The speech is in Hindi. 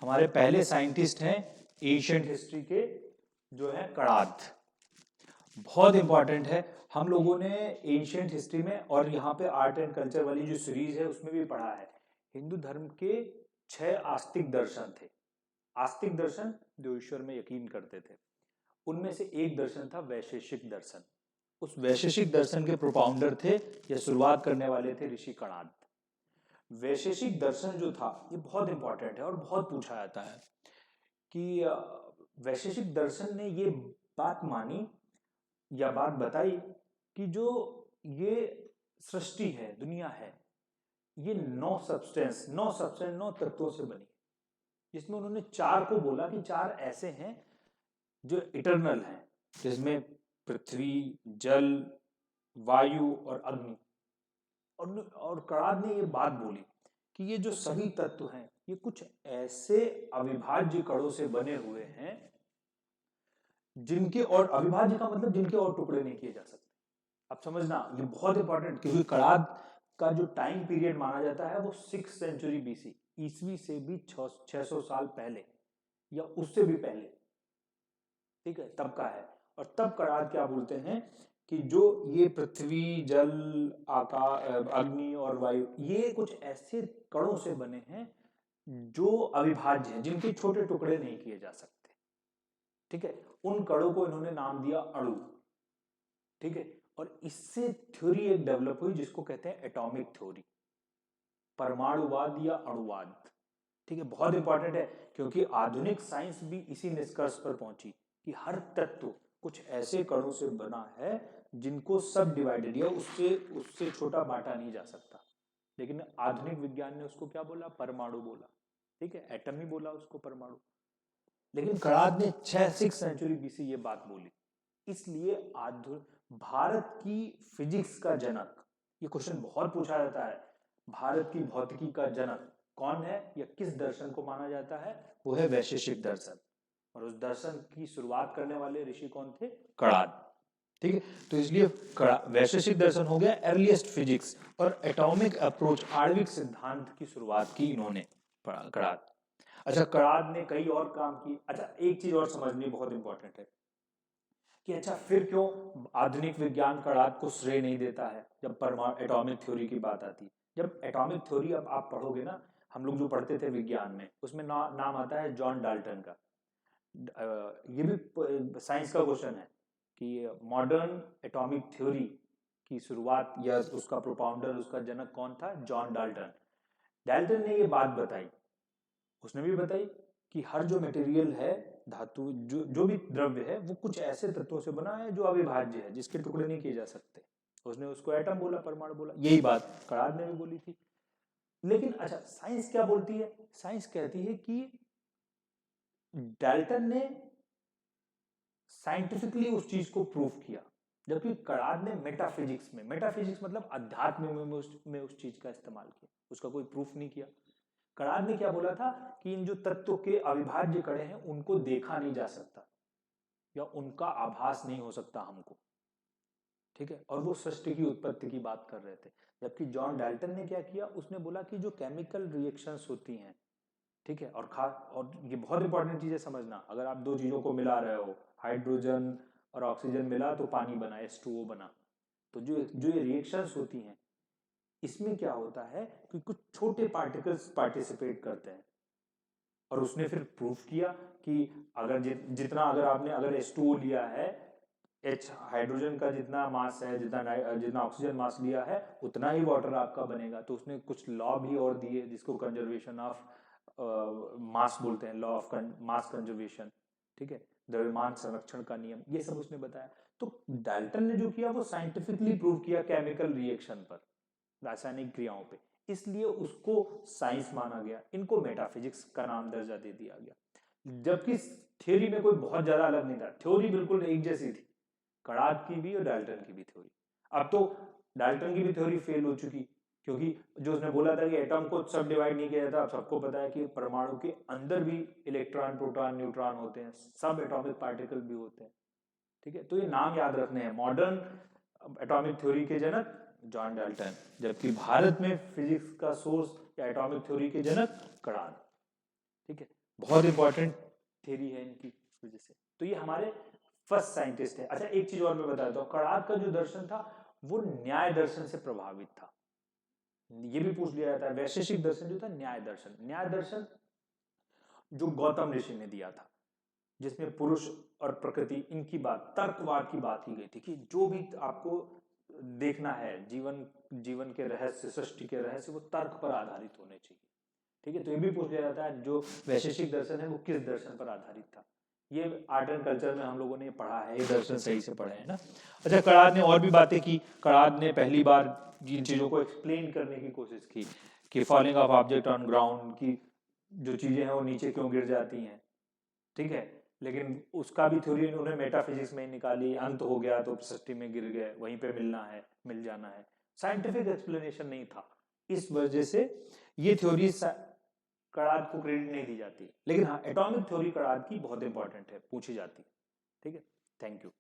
हमारे पहले साइंटिस्ट हैं एशियंट हिस्ट्री के, जो है कणाद। बहुत इंपॉर्टेंट है। हम लोगों ने एशियंट हिस्ट्री में और यहाँ पे आर्ट एंड कल्चर वाली जो सीरीज है उसमें भी पढ़ा है। हिंदू धर्म के 6 आस्तिक दर्शन थे। आस्तिक दर्शन जो ईश्वर में यकीन करते थे, उनमें से एक दर्शन था वैशेषिक दर्शन। उस वैशेषिक दर्शन के प्रोपाउंडर थे या शुरुआत करने वाले थे ऋषि कणाद। वैशेषिक दर्शन जो था ये बहुत इंपॉर्टेंट है और बहुत पूछा जाता है कि वैशेषिक दर्शन ने ये बात मानी या बात बताई कि जो ये सृष्टि है, दुनिया है, ये 9 तत्वों से बनी है। जिसमें उन्होंने 4 को बोला कि 4 ऐसे हैं जो इटरनल हैं, जिसमें पृथ्वी, जल, वायु और अग्नि। और कणाद ने ये बात बोली कि ये जो सभी तत्व हैं ये कुछ ऐसे अविभाज्य कणों से बने हुए हैं जिनके, और अविभाज्य का मतलब जिनके और टुकड़े नहीं किए जा सकते। अब समझना ये बहुत इंपॉर्टेंट, क्योंकि कणाद का जो टाइम पीरियड माना जाता है वो 6th सेंचुरी BC, ईसवी से भी 600 साल पहले या उससे भी पहले, ठीक है, तब का है। और तब कणाद क्या बोलते हैं कि जो ये पृथ्वी, जल, आकाश, अग्नि और वायु, ये कुछ ऐसे कणों से बने हैं जो अविभाज्य हैं, जिनके छोटे टुकड़े नहीं किए जा सकते, ठीक है। उन कणों को इन्होंने नाम दिया अणु, ठीक है। और इससे थ्योरी एक डेवलप हुई जिसको कहते हैं एटॉमिक थ्योरी, परमाणुवाद या अणुवाद, ठीक है। बहुत इंपॉर्टेंट है क्योंकि आधुनिक साइंस भी इसी निष्कर्ष पर पहुंची कि हर तत्व कुछ ऐसे कणों से बना है जिनको सब डिवाइडेड या उससे उससे छोटा बांटा नहीं जा सकता। लेकिन आधुनिक विज्ञान ने उसको क्या बोला? परमाणु बोला, ठीक है, एटम ही बोला उसको, परमाणु। लेकिन कणाद ने 6th सेंचुरी BC ये बात बोली। इसलिए भारत की फिजिक्स का जनक, ये क्वेश्चन बहुत पूछा जाता है, भारत की भौतिकी का जनक कौन है या किस दर्शन को माना जाता है? वो है वैशेषिक दर्शन। और उस दर्शन की शुरुआत करने वाले ऋषि कौन थे? कणाद, ठीक है। तो इसलिए वैशेषिक दर्शन हो गया अर्लीस्ट फिजिक्स, और एटॉमिक अप्रोच, आणविक सिद्धांत की शुरुआत की इन्होंने, कणाद। अच्छा, कणाद ने कई और काम किए। अच्छा, एक चीज और समझनी बहुत इंपॉर्टेंट है कि अच्छा फिर क्यों आधुनिक विज्ञान कणाद को श्रेय नहीं देता है जब परमाणु एटॉमिक थ्योरी की बात आती है। जब एटॉमिक थ्योरी अब आप पढ़ोगे ना, हम लोग जो पढ़ते थे विज्ञान में, उसमें नाम आता है जॉन डाल्टन का। ये भी साइंस का क्वेश्चन है कि मॉडर्न एटॉमिक थ्योरी की शुरुआत या उसका प्रोपाउंडर, उसका जनक कौन था? John Dalton. डाल्टन ने ये बात बताई, उसने भी बताई कि हर जो मटेरियल है, धातु, जो भी द्रव्य है, वो कुछ ऐसे तत्वों से बना है जो अविभाज्य है, जिसके टुकड़े नहीं किए जा सकते। उसने उसको एटम बोला, परमाणु बोला। यही बात कणाद ने भी बोली थी। लेकिन अच्छा, साइंस क्या बोलती है? साइंस कहती है कि डाल्टन ने साइंटिफिकली उस चीज को प्रूव किया, जबकि कणाद ने मेटाफिजिक्स में, मेटाफिजिक्स मतलब अध्यात्म में उस चीज का इस्तेमाल किया, उसका कोई प्रूफ नहीं किया। कणाद ने क्या बोला था कि इन जो तत्व के अविभाज्य कणे हैं उनको देखा नहीं जा सकता या उनका आभास नहीं हो सकता हमको, ठीक है। और वो सृष्टि की उत्पत्ति की बात कर रहे थे। जबकि जॉन डाल्टन ने क्या किया? उसने बोला कि जो केमिकल रिएक्शंस होती हैं, ठीक है, और ये बहुत इंपॉर्टेंट चीज है समझना, अगर आप दो चीजों को मिला रहे हो, हाइड्रोजन और ऑक्सीजन मिला तो पानी बना, H2O बना, तो जो जो ये रिएक्शंस होती हैं, इसमें क्या होता है कि कुछ छोटे पार्टिकल्स पार्टिसिपेट करते हैं। और उसने फिर प्रूफ किया कि अगर जितना अगर आपने अगर H2O लिया है, H हाइड्रोजन का जितना मास है, जितना ऑक्सीजन मास लिया है, उतना ही वाटर आपका बनेगा। तो उसने कुछ लॉ भी और दिए जिसको कंजर्वेशन ऑफ मास बोलते हैं, लॉ ऑफ मास कंजर्वेशन, ठीक है, द्रव्यमान संरक्षण का नियम, ये सब उसने बताया। तो डाल्टन ने जो किया वो साइंटिफिकली प्रूव किया केमिकल रिएक्शन पर, रासायनिक क्रियाओं पे, इसलिए उसको साइंस माना गया। इनको मेटाफिजिक्स का नाम दर्जा दे दिया गया। जबकि थ्योरी में कोई बहुत ज्यादा अलग नहीं था, थ्योरी बिल्कुल एक जैसी थी, कणाद की भी और डाल्टन की भी थ्योरी। अब तो डाल्टन की भी थ्योरी फेल हो चुकी, क्योंकि जो उसने बोला था कि एटम को सब डिवाइड नहीं किया जाता, अब सबको पता है कि परमाणु के अंदर भी इलेक्ट्रॉन, प्रोटॉन, न्यूट्रॉन होते हैं, सब एटॉमिक पार्टिकल भी होते हैं, ठीक है। तो ये नाम याद रखने हैं, मॉडर्न एटॉमिक थ्योरी के जनक जॉन डाल्टन, जबकि भारत में फिजिक्स का सोर्स या एटॉमिक थ्योरी के जनक कणाद, ठीक है। बहुत इंपॉर्टेंट थ्योरी है इनकी वजह से। तो ये हमारे फर्स्ट साइंटिस्ट है। अच्छा एक चीज और मैं बताता हूँ, कणाद का जो दर्शन था वो न्याय दर्शन से प्रभावित था। ये भी पूछ लिया जाता है, वैशेषिक दर्शन जो था न्याय दर्शन जो गौतम ऋषि ने दिया था, जिसमें पुरुष और प्रकृति इनकी बात, तर्कवाद की बात की गई थी कि जो भी आपको देखना है जीवन, जीवन के रहस्य, सृष्टि के रहस्य, वो तर्क पर आधारित होने चाहिए। ठीक है, तो ये भी पूछ लिया जाता है जो वैशेषिक दर्शन है वो किस दर्शन पर आधारित था। ये आर्ट एंड कल्चर में हम लोगों ने पढ़ा है, ये दर्शन सही से पढ़े हैं ना। अच्छा कणाद ने और भी बातें की, कणाद ने पहली बार इन चीजों को एक्सप्लेन करने की कोशिश की कि falling of object on ground की जो चीजें हैं वो नीचे क्यों गिर जाती हैं, ठीक है। लेकिन उसका भी थ्योरी उन्होंने मेटाफिजिक्स में निकाली, अंत हो गया तो सृष्टि में गिर गए, वहीं पे मिलना है, मिल जाना है, साइंटिफिक एक्सप्लेनेशन नहीं था। इस वजह से ये थ्योरी कणाद को क्रेडिट नहीं दी जाती, लेकिन हाँ एटॉमिक थ्योरी कणाद की बहुत इंपॉर्टेंट है, पूछी जाती है। ठीक है, थैंक यू।